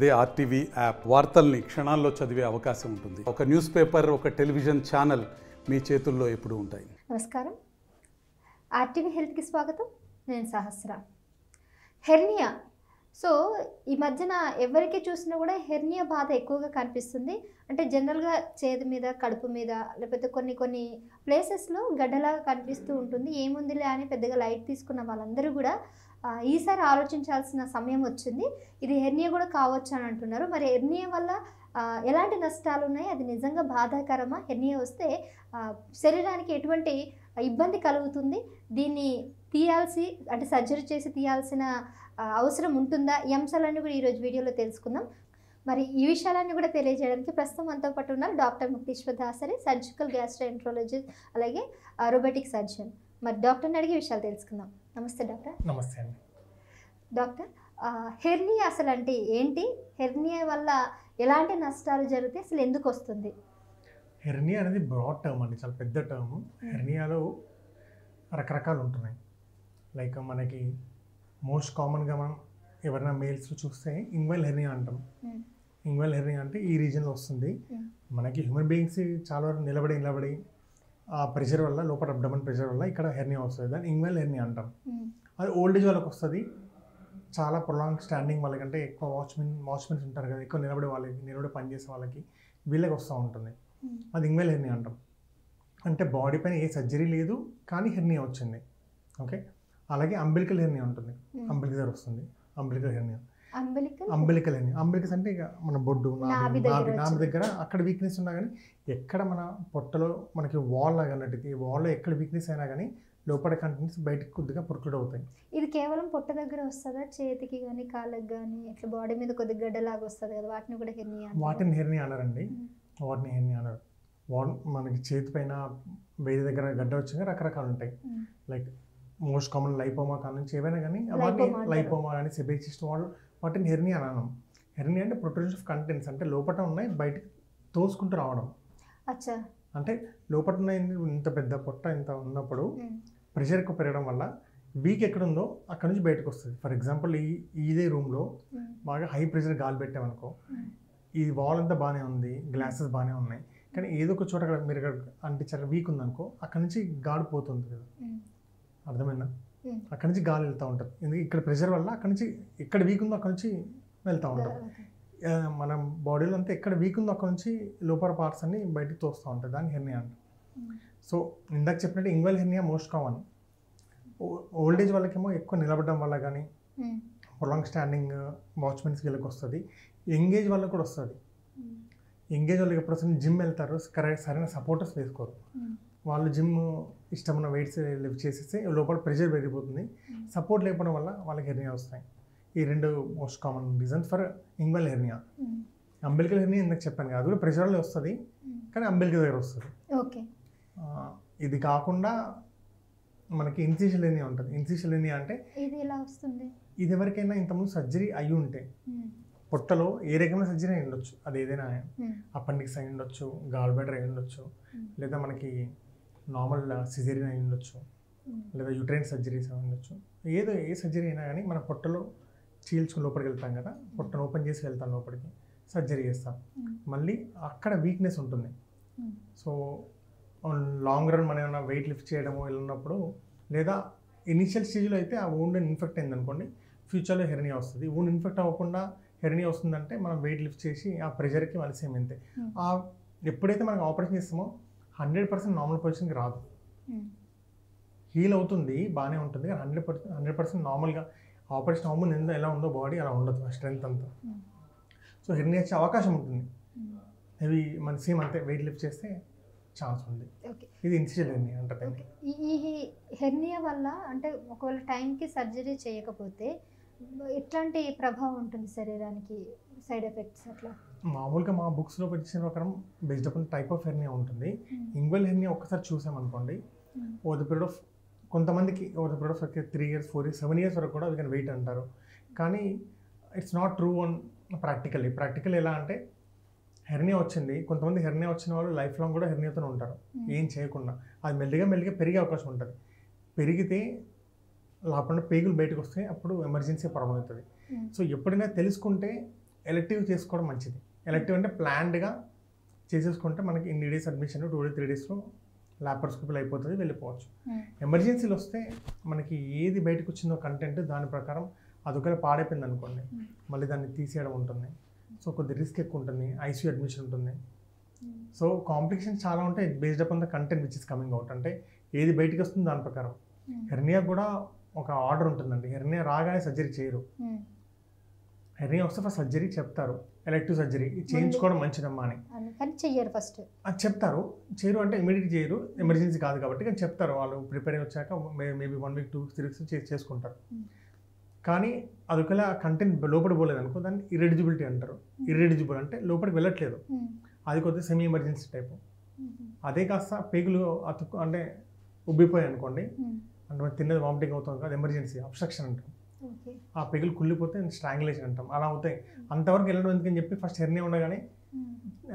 అదే RTV app వార్తల్ని క్షణాల్లో చదివే అవకాశం ఉంటుంది. ఒక న్యూస్ పేపర్, ఒక టెలివిజన్ ఛానల్ మీ చేతుల్లో ఎప్పుడూ ఉంటాయి. నమస్కారం, ఆర్టీవీ హెల్త్కి స్వాగతం. నేను సహస్ర. హెర్నియా. సో ఈ మధ్యన ఎవరికి చూసినా కూడా హెర్నియా బాధ ఎక్కువగా కనిపిస్తుంది. అంటే జనరల్గా చేతి మీద, కడుపు మీద, లేకపోతే కొన్ని ప్లేసెస్లో గడ్డలాగా కనిపిస్తూ ఉంటుంది. ఏముందిలే అని పెద్దగా లైట్ తీసుకున్న వాళ్ళందరూ కూడా ఈసారి ఆలోచించాల్సిన సమయం వచ్చింది. ఇది హెర్నియా కూడా కావచ్చు అని అంటున్నారు. మరి హెర్నియా వల్ల ఎలాంటి నష్టాలు ఉన్నాయి? అది నిజంగా బాధాకరమా? హెర్నియా వస్తే శరీరానికి ఎటువంటి ఇబ్బంది కలుగుతుంది? దీన్ని తీయాల్సి, అంటే సర్జరీ చేసి తీయాల్సిన అవసరం ఉంటుందా? ఈ అంశాలన్నీ కూడా ఈరోజు వీడియోలో తెలుసుకుందాం. మరి ఈ విషయాలన్నీ కూడా తెలియజేయడానికి ప్రస్తుతం మనతో పాటు ఉన్నారు డాక్టర్ ముక్తీశ్వర్ దాసరి, సర్జికల్ గ్యాస్ట్రోఎంట్రాలజిస్ట్, అలాగే రోబోటిక్ సర్జన్. మరి డాక్టర్ని అడిగి విషయాలు తెలుసుకుందాం. నమస్తే డాక్టర్. నమస్తే అండి. డాక్టర్, హెర్నియా అసలు అంటే ఏంటి? హెర్నియా వల్ల ఎలాంటి నష్టాలు జరిగితే అసలు ఎందుకు వస్తుంది? హెర్నియా అనేది బ్రాడ్ టర్మ్ అండి, చాలా పెద్ద టర్మ్. హెర్నియాలో రకరకాలు ఉంటున్నాయి. లైక్ మనకి మోస్ట్ కామన్గా మనం ఎవరైనా మేల్స్ చూస్తే ఇంగ్వల్ హెర్నియా అంటాం. ఇంగ్వల్ హెర్నియా అంటే ఈ రీజన్లో వస్తుంది. మనకి హ్యూమన్ బీయింగ్స్ చాలా వరకు నిలబడి ఆ ప్రెషర్ వల్ల, లోపల అబ్డమన్ ప్రెషర్ వల్ల ఇక్కడ హెర్నియా వస్తుంది. దాన్ని ఇంగ్వల్ హెర్నియా అంటాం. అది ఓల్డ్ ఏజ్ వాళ్ళకి వస్తుంది. చాలా ప్రొలాంగ్ స్టాండింగ్ వాళ్ళకంటే ఎక్కువ వాచ్మెన్స్ ఉంటారు కదా, ఎక్కువ నిలబడి పనిచేసే వాళ్ళకి, వీళ్ళకి వస్తూ ఉంటుంది. అది ఇంగ్వల్ హెర్నియా అంటాం. అంటే బాడీ పైన ఏ సర్జరీ లేదు కానీ హెర్నియా వచ్చింది. ఓకే. అలాగే అంబిలికల్ హెర్నియా ఉంటుంది. అంబిలిక దగ్గర వస్తుంది అంబిలికల్ హెర్నియా. అంబిలికల్ హెర్నియా, అంబిలికస్ అంటే ఇక మన బొడ్డు, నాభి దగ్గర అక్కడ వీక్నెస్ ఉన్నా కానీ, ఎక్కడ మన పొట్టలో మనకి వాల్ లాగా అన్నట్టు, ఈ వాల్లో ఎక్కడ వీక్నెస్ అయినా కానీ లోపల కంటెంట్స్ బయటకు కొద్దిగా ప్రొట్రూడ్ అవుతాయి. ఇది కేవలం పొట్ట దగ్గర వస్తుందా? చేతికి కానీ, కాళ్ళకి కానీ, ఇట్లా బాడీ మీద కొద్దిగా గడ్డలాగా వస్తుంది కదా, వాటిని కూడా హెర్నియా? వాటిని హెర్నియా అనరండి. వాటిని హెర్నియా అనరు. మనకి చేతి పైన వేరే దగ్గర గడ్డ వచ్చినా రకరకాలు ఉంటాయి. లైక్ మోస్ట్ కామన్ లైపోమా కాడ నుంచి ఏవైనా కానీ, వాటిని లైపోమా కానీ, సెబేసిస్ట్ వాటిని హెర్నియా అనడం. హెర్నియా అంటే ప్రొట్రూషన్ ఆఫ్ కంటెంట్స్, అంటే లోపల ఉన్నాయి బయటకు తోసుకుంటూ రావడం. అచ్చా. అంటే లోపల ఉన్న ఇంత పెద్ద పొట్ట ఇంత ఉన్నప్పుడు ప్రెషర్ ఎక్కువ పెరగడం వల్ల వీక్ ఎక్కడ ఉందో అక్కడ నుంచి బయటకు వస్తుంది. ఫర్ ఎగ్జాంపుల్ ఇదే రూమ్లో బాగా హై ప్రెషర్ గాలి పెట్టామనుకో, ఈ వాల్ అంతా బాగానే ఉంది, గ్లాసెస్ బాగానే ఉన్నాయి, కానీ ఏదో ఒక చోట మీరు అంటించారు వీక్ ఉందనుకో, అక్కడ నుంచి గాలి పోతుంది కదా, అర్థమైందా? అక్కడ నుంచి గాలి వెళ్తూ ఉంటుంది. ఎందుకంటే ఇక్కడ ప్రెషర్ వల్ల అక్కడ నుంచి ఎక్కడ వీక్ ఉందో అక్కడ నుంచి వెళ్తూ ఉంటుంది. మన బాడీలో అంతా ఎక్కడ వీక్ ఉందో అక్కడ నుంచి లోపల పార్ట్స్ అన్ని బయటకు తోస్తూ ఉంటుంది. దాన్ని హెర్నియా అంటారు. సో ఇందాక చెప్పినట్టు inguinal hernia most common. Old age వాళ్ళకేమో ఎక్కువ నిలబడడం వల్ల కానీ, ప్రొలాంగ్ స్టాండింగ్ వాచ్మెన్స్కి వీళ్ళకి వస్తుంది. యంగ్ ఏజ్ వాళ్ళకి కూడా వస్తుంది. యంగ్ ఏజ్ వాళ్ళకి ఎప్పుడు వస్తుంది, జిమ్ వెళ్తారు, సరైన సపోర్టర్స్ వేసుకోరు. వాళ్ళు జిమ్ ఇష్టమైన వెయిట్స్ లిఫ్ట్ చేసేస్తే లోపల ప్రెషర్ పెరిగిపోతుంది. సపోర్ట్ లేకపోవడం వల్ల వాళ్ళకి హెర్నియా వస్తాయి. ఈ రెండు most common reasons for inguinal hernia. Umbilical hernia ఇందాక చెప్పాను కదా, అది కూడా ప్రెషర్ వల్ల వస్తుంది, కానీ అంబిలిక దగ్గర వస్తుంది. ఓకే. ఇది కాకుండా మనకి ఇన్సిషియల్ హెర్నియా ఉంటుంది. ఇన్సిషియల్ హెర్నియా అంటే ఇది ఎలా వస్తుంది? ఇది ఎవరికైనా ఇంతకుముందు సర్జరీ అయ్యి ఉంటే, పొట్టలో ఏ రకమైన సర్జరీ అయి ఉండొచ్చు, అది ఏదైనా అపెండిక్స్ అయి ఉండొచ్చు, గాల్ బ్లాడర్ అయి ఉండొచ్చు, లేదా మనకి నార్మల్ సిజేరియన్ అయి ఉండొచ్చు, లేదా యూట్రైన్ సర్జరీస్ అయి ఉండొచ్చు. ఏ సర్జరీ అయినా కానీ మన పొట్టలో చీల్చుకుని లోపలికి వెళ్తాం కదా, పొట్టను ఓపెన్ చేసి వెళ్తాం లోపలికి, సర్జరీ చేస్తాం. మళ్ళీ అక్కడ వీక్నెస్ ఉంటుంది. సో లాంగ్ రన్ మనం ఏమైనా వెయిట్ లిఫ్ట్ చేయడము ఇలా ఉన్నప్పుడు, లేదా ఇనిషియల్ స్టేజ్లో అయితే ఆ వూండ్ ఇన్ఫెక్ట్ అయింది అనుకోండి, ఫ్యూచర్లో హెర్నియా వస్తుంది. వూండ్ ఇన్ఫెక్ట్ అవ్వకుండా హెర్నియా వస్తుందంటే మనం వెయిట్ లిఫ్ట్ చేసి ఆ ప్రెషర్కి వలసేం అంతే. ఎప్పుడైతే మనకు ఆపరేషన్ చేస్తామో 100% నార్మల్ పొజిషన్కి రాదు. హీల్ అవుతుంది, బాగానే ఉంటుంది, కానీ 100% నార్మల్గా ఆపరేషన్ అవ్వము ఎలా ఉందో బాడీ అలా ఉండదు, ఆ స్ట్రెంత్ అంతా. సో హెర్నియా వచ్చే అవకాశం ఉంటుంది. అవి మన సేమ్ అంతే, వెయిట్ లిఫ్ట్ చేస్తే ఛాన్స్ ఉంది. ఇది ఇన్సిషియల్ హెర్నియా అంటారు. ఈ హెర్నియా వల్ల అంటే ఒకవేళ టైంకి సర్జరీ చేయకపోతే ఎట్లాంటి ప్రభావం ఉంటుంది శరీరానికి, సైడ్ ఎఫెక్ట్స్ అట్లా? మామూలుగా మా బుక్స్లో వచ్చిన ప్రకారం based upon type of hernia ఉంటుంది. ఇంగ్వల్ హెర్నియా ఒక్కసారి చూసామనుకోండి, ఓవర్ ద పీరియడ్ ఆఫ్ కొంతమందికి over the period of 3 years 4 years 7 years వరకు కూడా వీ కెన్ వెయిట్ అంటారు. కానీ it's not true on practical ఎలా అంటే, హెర్నియా వచ్చింది, కొంతమంది హెర్నియా వచ్చిన వాళ్ళు లైఫ్ లాంగ్ కూడా హెర్నియాతో ఉంటారు ఏం చేయకుండా. అది మెల్లిగా పెరిగే అవకాశం ఉంటుంది. పెరిగితే లోపల పేగులు బయటకు వస్తే అప్పుడు ఎమర్జెన్సీ ప్రాబ్లం అవుతుంది. సో ఎప్పుడైనా తెలుసుకుంటే ఎలెక్టివ్ చేసుకోవడం మంచిది. ఎలెక్టివ్ అంటే ప్లాన్డ్గా చేసేసుకుంటే మనకి ఇన్ని డేస్ అడ్మిషన్ 2 3 డేస్లో లాప్రోస్కోపీలు అయిపోతుంది, వెళ్ళిపోవచ్చు. ఎమర్జెన్సీలు వస్తే మనకి ఏది బయటకు వచ్చిందో కంటెంట్ దాని ప్రకారం అది ఒకవేళ పాడైపోయింది అనుకోండి, మళ్ళీ దాన్ని తీసేయడం ఉంటుంది. సో కొద్ది రిస్క్ ఎక్కువ ఉంటుంది, ఐసీయూ అడ్మిషన్ ఉంటుంది. సో కాంప్లికేషన్స్ చాలా ఉంటాయి based upon the content which is coming out. అంటే ఏది బయటకు వస్తుంది దాని ప్రకారం. హెర్నియా కూడా ఒక ఆర్డర్ ఉంటుందండి. హెర్నియా రాగానే సర్జరీ చేయరు. హెర్నియా వస్తే ఫస్ట్ సర్జరీ చెప్తారు, ఎలెక్టివ్ సర్జరీ చేయించుకోవడం మంచిదమ్మా అని. కానీ చెయ్యరు ఫస్ట్, అది చెప్తారు. చేయరు అంటే ఇమీడియట్ చేయరు, ఎమర్జెన్సీ కాదు కాబట్టి. కానీ చెప్తారు, వాళ్ళు ప్రిపేర్ అయ్యి వచ్చాక మేబీ 1 week 2 weeks 3 weeks చేసుకుంటారు. కానీ అది ఒకవేళ కంటెంట్ లోపలికి పోలేదు అనుకో, దాన్ని ఇర్రెడిజిబిలిటీ అంటారు. ఇర్రెడిజిబుల్ అంటే లోపలికి వెళ్ళట్లేదు, అది కొద్దిగా సెమీ ఎమర్జెన్సీ టైపు. అదే కాస్త పేగులు అంటే ఉబ్బిపోయాయి అనుకోండి, అంటే తిన్నది వామిటింగ్ అవుతుంది కదా, ఎమర్జెన్సీ అబ్స్ట్రక్షన్ అంటాం. ఆ పేగులు కుళ్ళిపోతే స్ట్రాంగులేషన్ అంటాం, అలా అవుతాయి. అంతవరకు వెళ్ళడం ఎందుకని చెప్పి ఫస్ట్ హెర్నియా ఉండగానే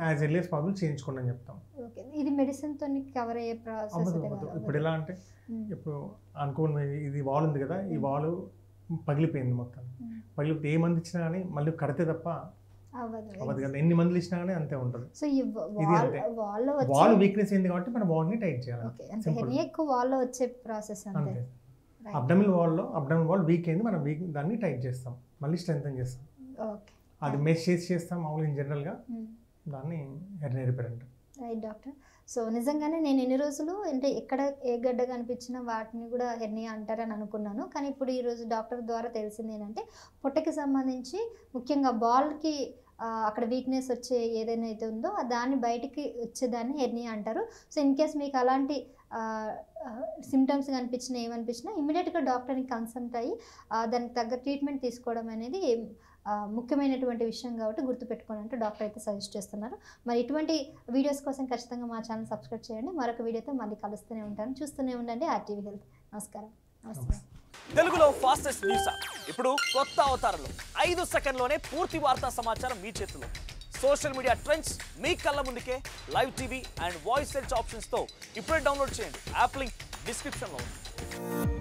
యాజ్ ఎర్లీ యాజ్ పాసిబుల్ చేయించుకోండి అని చెప్తాం. ఇది మెడిసిన్తో కవర్ అయ్యే ప్రాసెస్. ఇప్పుడు ఎలా అంటే, ఇప్పుడు అనుకోండి ఇది వాల్ ఉంది కదా, ఈ వాల్ పగిలిపోయింది మొత్తం. పగిలిపోతే ఏ మంది ఇచ్చినా కానీ మళ్ళీ కడితే తప్ప అవ్వదు కదా, ఎన్ని మందులు ఇచ్చినా కానీ అంతే ఉంటుంది. సో ఈ వాల్ వీక్నెస్ అయింది కాబట్టి మనం వాల్ని టైట్ చేయాలి. వాల్లో వచ్చే ప్రాసెస్ అంతే. అబ్డమినల్ వాల్ వీక్ అయింది, మనం దాన్ని టైట్ చేస్తాం, మళ్ళీ స్ట్రెంథెన్ చేస్తాం. అది మెష్ చేస్తాం మామూలుగా జనరల్గా, దాన్ని హెర్నియా రిపేర్ అంటాం. Right doctor. సో నిజంగానే నేను ఎన్ని రోజులు అంటే ఎక్కడ ఏ గడ్డ కనిపించినా వాటిని కూడా హెర్నియా అంటారని అనుకున్నాను. కానీ ఇప్పుడు ఈరోజు డాక్టర్ ద్వారా తెలిసింది ఏంటంటే పొట్టకి సంబంధించి ముఖ్యంగా బాల్కి అక్కడ వీక్నెస్ వచ్చే ఏదైనా అయితే ఉందో దాన్ని బయటికి వచ్చేదాన్ని హెర్నియా అంటారు. సో ఇన్ కేస్ మీకు అలాంటి సిమ్టమ్స్ కనిపించినా ఏమనిపించినా ఇమ్మీడియట్గా డాక్టర్ని కన్సల్ట్ అయ్యి దానికి తగ్గ ట్రీట్మెంట్ తీసుకోవడం అనేది ముఖ్యమైనటువంటి విషయం కాబట్టి గుర్తుపెట్టుకోండి అంటూ డాక్టర్ అయితే సజెస్ట్ చేస్తున్నారు. మరి ఇటువంటి వీడియోస్ కోసం ఖచ్చితంగా మా ఛానల్ సబ్స్క్రైబ్ చేయండి. మరొక వీడియోతో మళ్ళీ కలుస్తూనే ఉంటాను. చూస్తూనే ఉండండి RTV హెల్త్. నమస్కారం. తెలుగులో ఫాస్టెస్ట్ న్యూస్ ఇప్పుడు కొత్త అవతారంలో 5 సెకండ్లోనే పూర్తి వార్తా సమాచారం మీ చేతిలో. సోషల్ మీడియా ట్రెండ్స్ మీ కళ్ళ ముందుకే live TV and voice search ఆప్షన్స్తో ఇప్పుడే డౌన్లోడ్ చేయండి. యాప్ లింక్ డిస్క్రిప్షన్లో ఉంది.